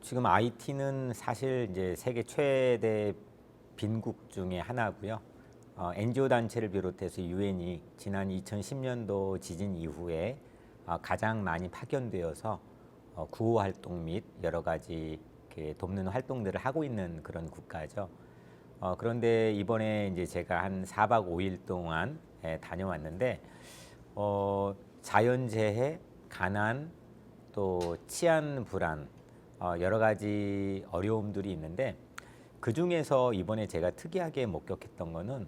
지금 IT는 사실 이제 세계 최대 빈국 중에 하나고요. NGO 단체를 비롯해서 유엔이 지난 2010년도 지진 이후에 가장 많이 파견되어서 구호 활동 및 여러 가지 이렇게 돕는 활동들을 하고 있는 그런 국가죠. 그런데 이번에 이제 제가 한 4박 5일 동안 다녀왔는데 자연재해, 가난, 또 치안 불안, 여러 가지 어려움들이 있는데 그 중에서 이번에 제가 특이하게 목격했던 거는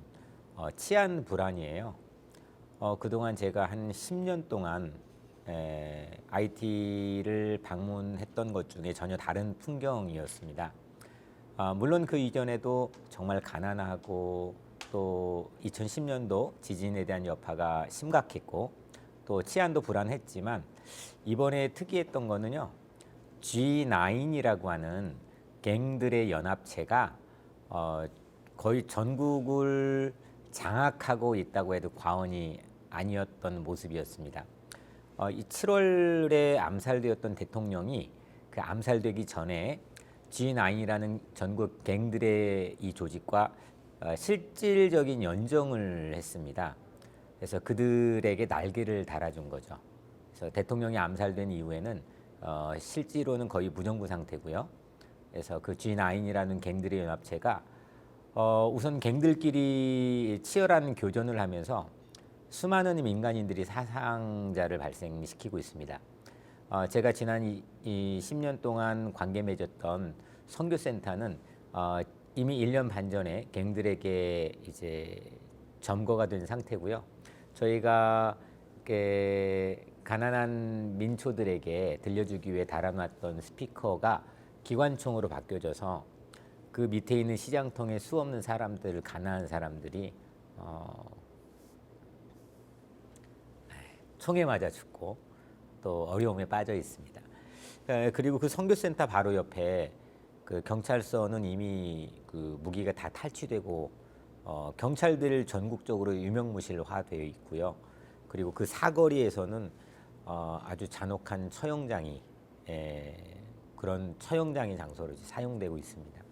치안 불안이에요. 그동안 제가 한 10년 동안 IT를 방문했던 것 중에 전혀 다른 풍경이었습니다. 물론 그 이전에도 정말 가난하고 또 2010년도 지진에 대한 여파가 심각했고 또 치안도 불안했지만 이번에 특이했던 거는요. G9이라고 하는 갱들의 연합체가 거의 전국을 장악하고 있다고 해도 과언이 아니었던 모습이었습니다. 이 7월에 암살되었던 대통령이 그 암살되기 전에 G9이라는 전국 갱들의 이 조직과 실질적인 연정을 했습니다. 그래서 그들에게 날개를 달아준 거죠. 그래서 대통령이 암살된 이후에는 실제로는 거의 무정부 상태고요. 그래서 그 G9이라는 갱들의 연합체가 우선 갱들끼리 치열한 교전을 하면서 수많은 민간인들이 사상자를 발생시키고 있습니다. 제가 지난 이 10년 동안 관계 맺었던 선교센터는 이미 1년 반 전에 갱들에게 이제 점거가 된 상태고요. 저희가 가난한 민초들에게 들려주기 위해 달아놨던 스피커가 기관총으로 바뀌어져서 그 밑에 있는 시장통에 수없는 사람들, 가난한 사람들이 총에 맞아 죽고 또 어려움에 빠져 있습니다. 그리고 그 선교센터 바로 옆에 그 경찰서는 이미 그 무기가 다 탈취되고 경찰들 전국적으로 유명무실화되어 있고요. 그리고 그 사거리에서는 아주 잔혹한 처형장이 그런 처형장의 장소로 사용되고 있습니다.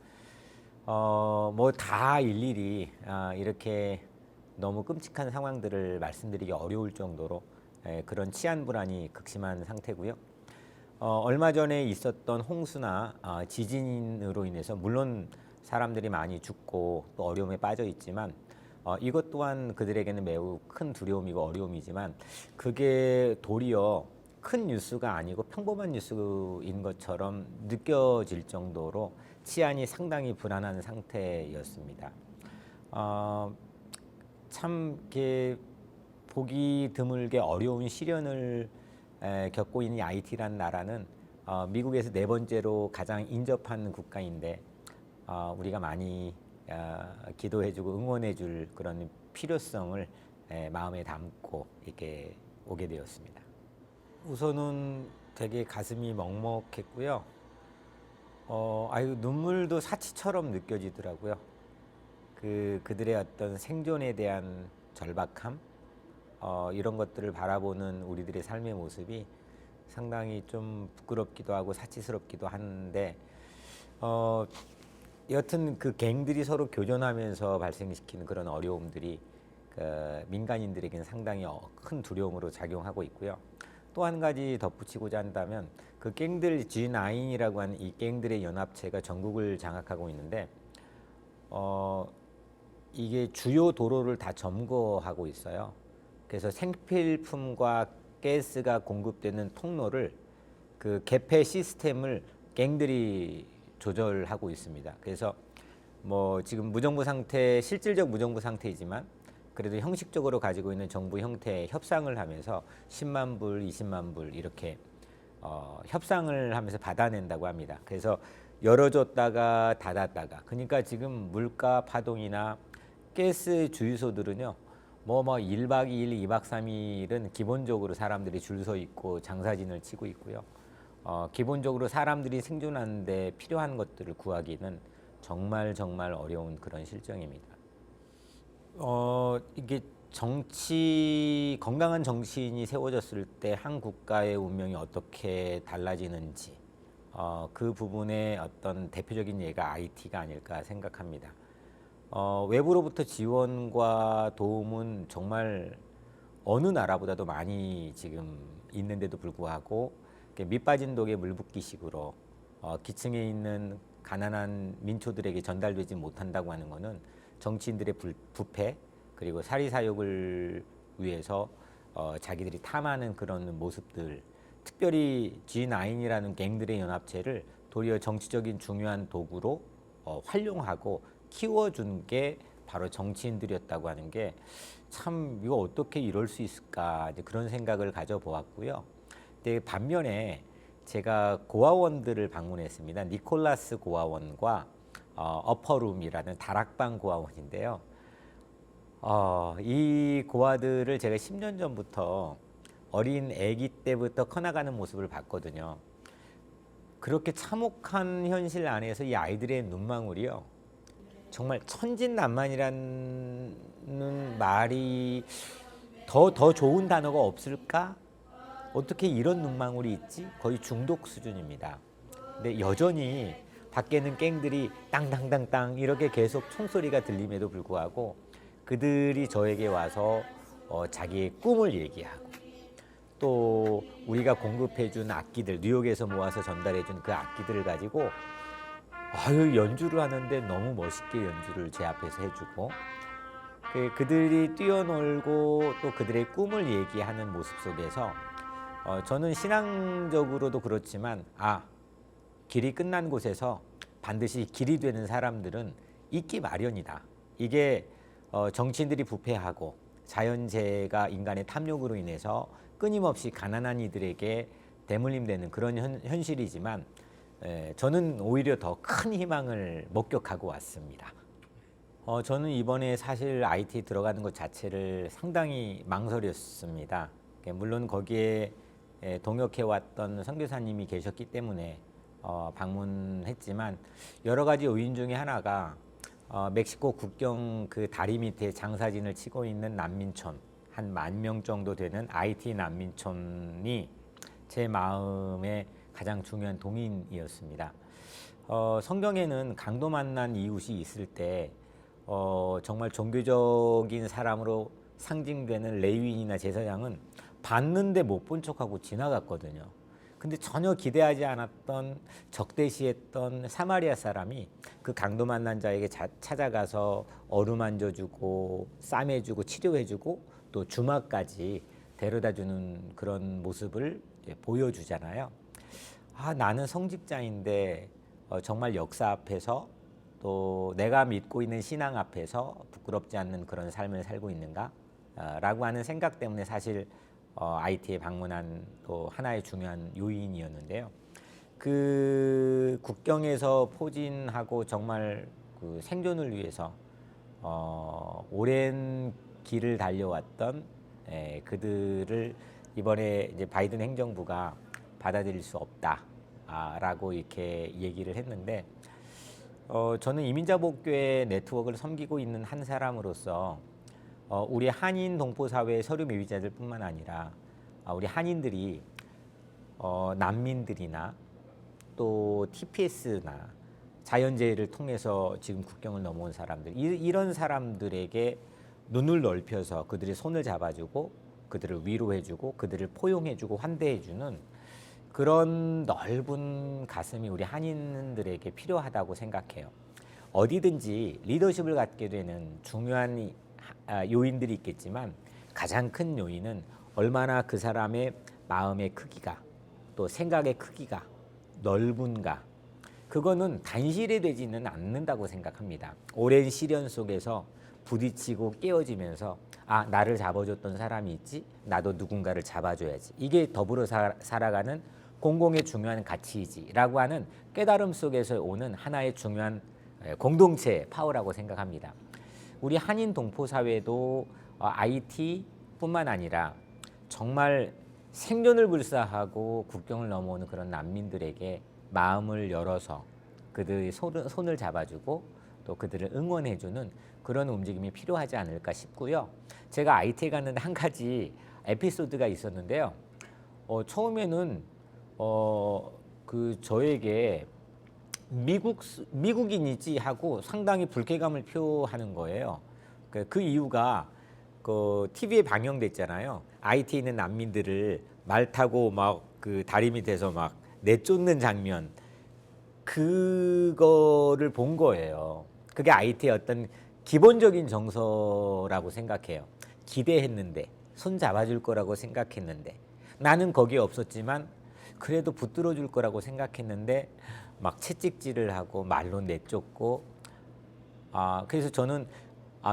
뭐 다 일일이 이렇게 너무 끔찍한 상황들을 말씀드리기 어려울 정도로 그런 치안 불안이 극심한 상태고요. 얼마 전에 있었던 홍수나 지진으로 인해서 물론 사람들이 많이 죽고 또 어려움에 빠져 있지만 이것 또한 그들에게는 매우 큰 두려움이고 어려움이지만 그게 도리어 큰 뉴스가 아니고 평범한 뉴스인 것처럼 느껴질 정도로 치안이 상당히 불안한 상태였습니다. 참 이렇게 보기 드물게 어려운 시련을 겪고 있는 IT라는 나라는 미국에서 네 번째로 가장 인접한 국가인데 우리가 많이 기도해주고 응원해줄 그런 필요성을 마음에 담고 이렇게 오게 되었습니다. 우선은 되게 가슴이 먹먹했고요. 눈물도 사치처럼 느껴지더라고요. 그들의 어떤 생존에 대한 절박함, 이런 것들을 바라보는 우리들의 삶의 모습이 상당히 좀 부끄럽기도 하고 사치스럽기도 한데, 여튼 그 갱들이 서로 교전하면서 발생시키는 그런 어려움들이 민간인들에게는 상당히 큰 두려움으로 작용하고 있고요. 또 한 가지 덧붙이고자 한다면 그 갱들 G9이라고 하는 이 갱들의 연합체가 전국을 장악하고 있는데 이게 주요 도로를 다 점거하고 있어요. 그래서 생필품과 가스가 공급되는 통로를 그 개폐 시스템을 갱들이 조절하고 있습니다. 그래서 뭐 지금 무정부 상태, 실질적 무정부 상태이지만 그래도 형식적으로 가지고 있는 정부 형태의 협상을 하면서 10만 불, 20만 불 이렇게 협상을 하면서 받아낸다고 합니다. 그래서 열어줬다가 닫았다가 그러니까 지금 물가 파동이나 가스 주유소들은요. 뭐 1박 2일, 2박 3일은 기본적으로 사람들이 줄 서 있고 장사진을 치고 있고요. 기본적으로 사람들이 생존하는 데 필요한 것들을 구하기는 정말 어려운 그런 실정입니다. 이게 건강한 정치인이 세워졌을 때 한 국가의 운명이 어떻게 달라지는지 그 부분의 어떤 대표적인 예가 IT가 아닐까 생각합니다. 외부로부터 지원과 도움은 정말 어느 나라보다도 많이 지금 있는데도 불구하고 밑 빠진 독에 물 붓기식으로 기층에 있는 가난한 민초들에게 전달되지 못한다고 하는 것은 정치인들의 부패 그리고 사리사욕을 위해서 자기들이 탐하는 그런 모습들, 특별히 G9이라는 갱들의 연합체를 도리어 정치적인 중요한 도구로 활용하고 키워준 게 바로 정치인들이었다고 하는 게 참 이거 어떻게 이럴 수 있을까 이제 그런 생각을 가져보았고요. 근데 반면에 제가 고아원들을 방문했습니다. 니콜라스 고아원과 어퍼룸이라는 다락방 고아원인데요. 이 고아들을 제가 10년 전부터 어린 아기 때부터 커나가는 모습을 봤거든요. 그렇게 참혹한 현실 안에서 이 아이들의 눈망울이요. 정말 천진난만이라는 말이 더 좋은 단어가 없을까? 어떻게 이런 눈망울이 있지? 거의 중독 수준입니다. 근데 여전히 밖에는 갱들이 땅땅땅땅 이렇게 계속 총소리가 들림에도 불구하고 그들이 저에게 와서 자기의 꿈을 얘기하고 또 우리가 공급해준 악기들, 뉴욕에서 모아서 전달해준 그 악기들을 가지고 연주를 하는데 너무 멋있게 연주를 제 앞에서 해주고 그들이 뛰어놀고 또 그들의 꿈을 얘기하는 모습 속에서 저는 신앙적으로도 그렇지만 길이 끝난 곳에서 반드시 길이 되는 사람들은 있기 마련이다. 이게 정치인들이 부패하고 자연재해가 인간의 탐욕으로 인해서 끊임없이 가난한 이들에게 대물림되는 그런 현실이지만 저는 오히려 더 큰 희망을 목격하고 왔습니다. 저는 이번에 사실 IT에 들어가는 것 자체를 상당히 망설였습니다. 물론 거기에 동역해왔던 선교사님이 계셨기 때문에 방문했지만 여러 가지 요인 중에 하나가 멕시코 국경 그 다리 밑에 장사진을 치고 있는 난민촌 한 10,000명 정도 되는 IT 난민촌이 제 마음에 가장 중요한 동인이었습니다. 성경에는 강도 만난 이웃이 있을 때 정말 종교적인 사람으로 상징되는 레위인이나 제사장은 봤는데 못 본 척하고 지나갔거든요. 근데 전혀 기대하지 않았던 적대시했던 사마리아 사람이 그 강도 만난 자에게 찾아가서 어루만져주고 싸매주고 치료해주고 또 주막까지 데려다주는 그런 모습을 보여주잖아요. 나는 성직자인데 정말 역사 앞에서 또 내가 믿고 있는 신앙 앞에서 부끄럽지 않는 그런 삶을 살고 있는가? 라고 하는 생각 때문에 사실 IT에 방문한 또 하나의 중요한 요인이었는데요. 그 국경에서 포진하고 정말 그 생존을 위해서 오랜 길을 달려왔던 그들을 이번에 이제 바이든 행정부가 받아들일 수 없다라고 이렇게 얘기를 했는데 저는 이민자복교회 네트워크를 섬기고 있는 한 사람으로서 우리 한인 동포 사회의 서류 미비자들뿐만 아니라 우리 한인들이 난민들이나 또 TPS나 자연재해를 통해서 지금 국경을 넘어온 사람들 이런 사람들에게 눈을 넓혀서 그들의 손을 잡아주고 그들을 위로해주고 그들을 포용해주고 환대해주는 그런 넓은 가슴이 우리 한인들에게 필요하다고 생각해요. 어디든지 리더십을 갖게 되는 중요한 요인들이 있겠지만 가장 큰 요인은 얼마나 그 사람의 마음의 크기가 또 생각의 크기가 넓은가 그거는 단실이 되지는 않는다고 생각합니다. 오랜 시련 속에서 부딪히고 깨어지면서 나를 잡아줬던 사람이 있지 나도 누군가를 잡아줘야지 이게 더불어 살아가는 공공의 중요한 가치이지라고 하는 깨달음 속에서 오는 하나의 중요한 공동체의 파워라고 생각합니다. 우리 한인 동포 사회도 IT뿐만 아니라 정말 생존을 불사하고 국경을 넘어오는 그런 난민들에게 마음을 열어서 그들의 손을 잡아주고 또 그들을 응원해주는 그런 움직임이 필요하지 않을까 싶고요. 제가 IT에 갔는데 한 가지 에피소드가 있었는데요. 처음에는 그 저에게 미국인이지 하고 상당히 불쾌감을 표하는 거예요. 그 이유가 그 TV에 방영됐잖아요. IT에 있는 난민들을 말 타고 막 그 다리 밑에서 막 내쫓는 장면, 그거를 본 거예요. 그게 IT의 어떤 기본적인 정서라고 생각해요. 기대했는데, 손 잡아줄 거라고 생각했는데, 나는 거기에 없었지만 그래도 붙들어 줄 거라고 생각했는데 막 채찍질을 하고 말로 내쫓고, 그래서 저는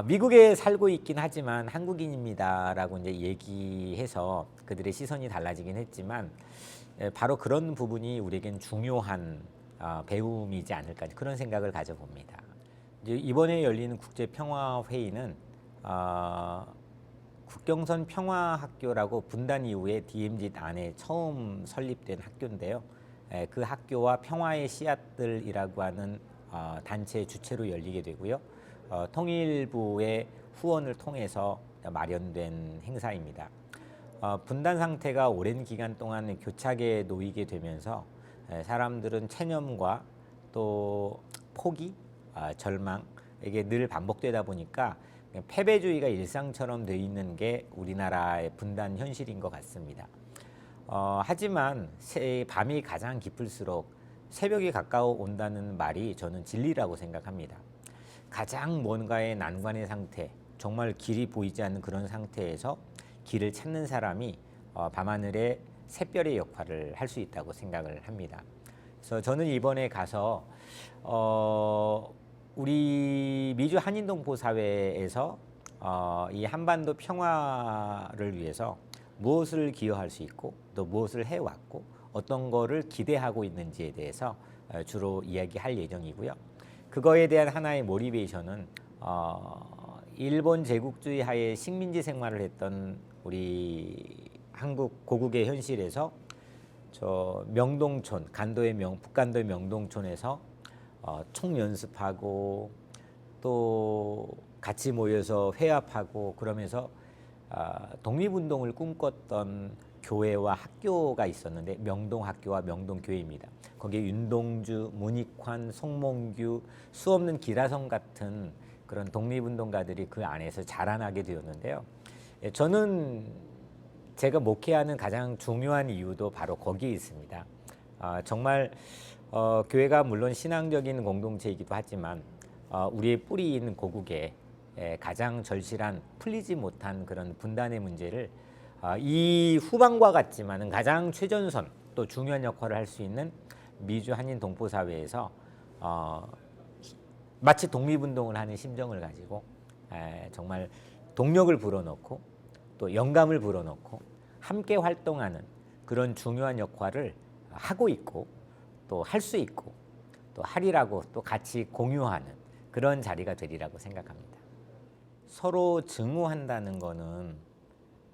미국에 살고 있긴 하지만 한국인입니다라고 이제 얘기해서 그들의 시선이 달라지긴 했지만, 바로 그런 부분이 우리에겐 중요한 배움이지 않을까, 그런 생각을 가져봅니다. 이제 이번에 열리는 국제평화회의는 국경선 평화학교라고 분단 이후에 DMZ 안에 처음 설립된 학교인데요. 그 학교와 평화의 씨앗들이라고 하는 단체 주최로 열리게 되고요. 통일부의 후원을 통해서 마련된 행사입니다. 분단 상태가 오랜 기간 동안 교착에 놓이게 되면서 사람들은 체념과 또 포기, 절망, 이게 늘 반복되다 보니까 패배주의가 일상처럼 돼 있는 게 우리나라의 분단 현실인 것 같습니다. 하지만 밤이 가장 깊을수록 새벽이 가까워 온다는 말이 저는 진리라고 생각합니다. 가장 뭔가의 난관의 상태, 정말 길이 보이지 않는 그런 상태에서 길을 찾는 사람이 밤하늘의 샛별의 역할을 할 수 있다고 생각을 합니다. 그래서 저는 이번에 가서 우리 미주 한인동포사회에서 이 한반도 평화를 위해서 무엇을 기여할 수 있고 또 무엇을 해왔고 어떤 거를 기대하고 있는지에 대해서 주로 이야기할 예정이고요. 그거에 대한 하나의 모티베이션은 일본 제국주의 하에 식민지 생활을 했던 우리 한국 고국의 현실에서 저 명동촌, 북간도의 명동촌에서 총 연습하고 또 같이 모여서 회합하고 그러면서 독립운동을 꿈꿨던 교회와 학교가 있었는데 명동학교와 명동교회입니다. 거기에 윤동주, 문익환, 송몽규, 수없는 기라성 같은 그런 독립운동가들이 그 안에서 자라나게 되었는데요. 저는 제가 목회하는 가장 중요한 이유도 바로 거기에 있습니다. 정말 교회가 물론 신앙적인 공동체이기도 하지만 우리의 뿌리인 고국에 가장 절실한 풀리지 못한 그런 분단의 문제를 이 후방과 같지만은 가장 최전선 또 중요한 역할을 할 수 있는 미주 한인 동포사회에서 마치 독립운동을 하는 심정을 가지고 정말 동력을 불어넣고 또 영감을 불어넣고 함께 활동하는 그런 중요한 역할을 하고 있고 또 할 수 있고 또 하리라고 또 같이 공유하는 그런 자리가 되리라고 생각합니다. 서로 증오한다는 거는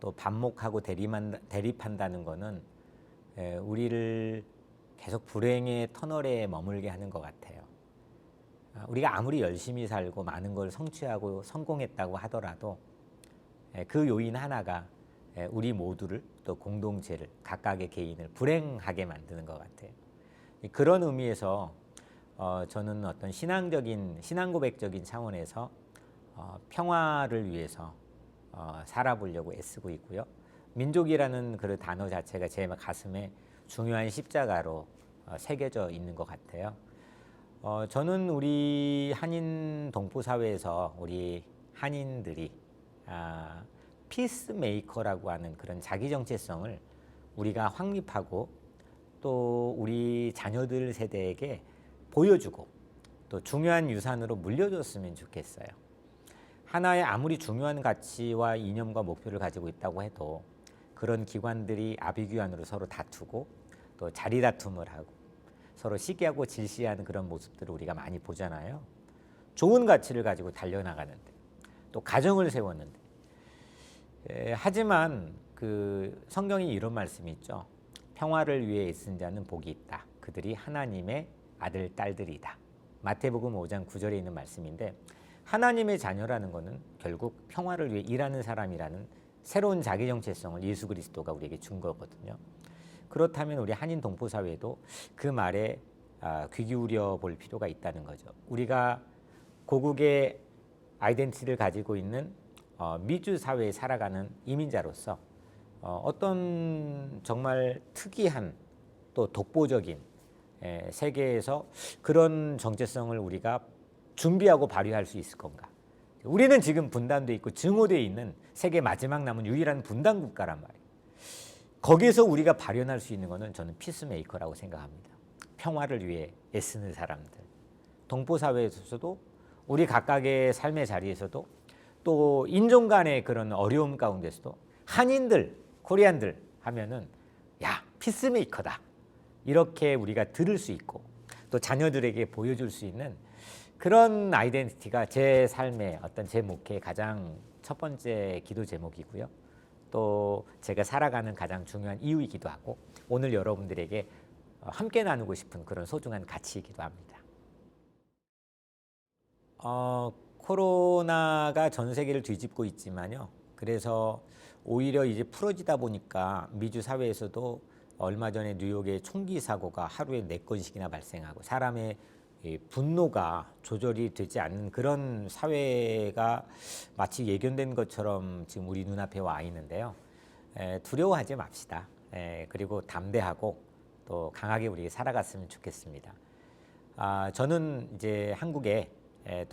또 반목하고 대립한다는 거는 우리를 계속 불행의 터널에 머물게 하는 것 같아요. 우리가 아무리 열심히 살고 많은 걸 성취하고 성공했다고 하더라도 그 요인 하나가 우리 모두를 또 공동체를 각각의 개인을 불행하게 만드는 것 같아요. 그런 의미에서 저는 어떤 신앙 고백적인 차원에서 평화를 위해서 살아보려고 애쓰고 있고요. 민족이라는 그 단어 자체가 제 가슴에 중요한 십자가로 새겨져 있는 것 같아요. 저는 우리 한인 동포사회에서 우리 한인들이 피스메이커라고 하는 그런 자기 정체성을 우리가 확립하고 또 우리 자녀들 세대에게 보여주고 또 중요한 유산으로 물려줬으면 좋겠어요. 하나의 아무리 중요한 가치와 이념과 목표를 가지고 있다고 해도 그런 기관들이 아비규환으로 서로 다투고 또 자리 다툼을 하고 서로 시기하고 질시하는 그런 모습들을 우리가 많이 보잖아요. 좋은 가치를 가지고 달려나가는데 또 가정을 세웠는데 하지만 그 성경이 이런 말씀이 있죠. 평화를 위해 애쓴 자는 복이 있다. 그들이 하나님의 아들, 딸들이다. 마태복음 5장 9절에 있는 말씀인데 하나님의 자녀라는 것은 결국 평화를 위해 일하는 사람이라는 새로운 자기 정체성을 예수 그리스도가 우리에게 준 거거든요. 그렇다면 우리 한인 동포 사회도 그 말에 귀 기울여 볼 필요가 있다는 거죠. 우리가 고국의 아이덴티티를 가지고 있는 미주 사회에 살아가는 이민자로서 어떤 정말 특이한 또 독보적인 세계에서 그런 정체성을 우리가 준비하고 발휘할 수 있을 건가? 우리는 지금 분단돼 있고 증오돼 있는 세계 마지막 남은 유일한 분단 국가란 말이에요. 거기에서 우리가 발현할 수 있는 것은 저는 피스메이커라고 생각합니다. 평화를 위해 애쓰는 사람들. 동포 사회에서도 우리 각각의 삶의 자리에서도 또 인종 간의 그런 어려움 가운데서도 한인들, 코리안들 하면은 야, 피스메이커다. 이렇게 우리가 들을 수 있고 또 자녀들에게 보여줄 수 있는 그런 아이덴티티가 제 삶의 어떤 제 목회의 가장 첫 번째 기도 제목이고요. 또 제가 살아가는 가장 중요한 이유이기도 하고 오늘 여러분들에게 함께 나누고 싶은 그런 소중한 가치이기도 합니다. 코로나가 전 세계를 뒤집고 있지만요. 그래서 오히려 이제 풀어지다 보니까 미주 사회에서도 얼마 전에 뉴욕의 총기 사고가 하루에 4건씩이나 발생하고 사람의 분노가 조절이 되지 않는 그런 사회가 마치 예견된 것처럼 지금 우리 눈앞에 와 있는데요. 두려워하지 맙시다. 그리고 담대하고 또 강하게 우리 살아갔으면 좋겠습니다. 저는 이제 한국에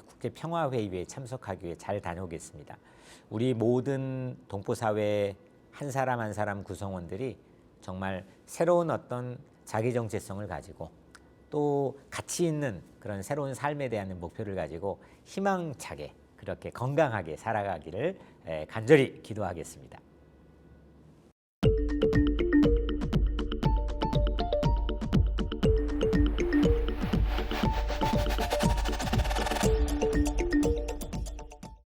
국제평화회의에 참석하기 위해 잘 다녀오겠습니다. 우리 모든 동포사회 한 사람 한 사람 구성원들이 정말 새로운 어떤 자기 정체성을 가지고 또 가치 있는 그런 새로운 삶에 대한 목표를 가지고 희망차게 그렇게 건강하게 살아가기를 간절히 기도하겠습니다.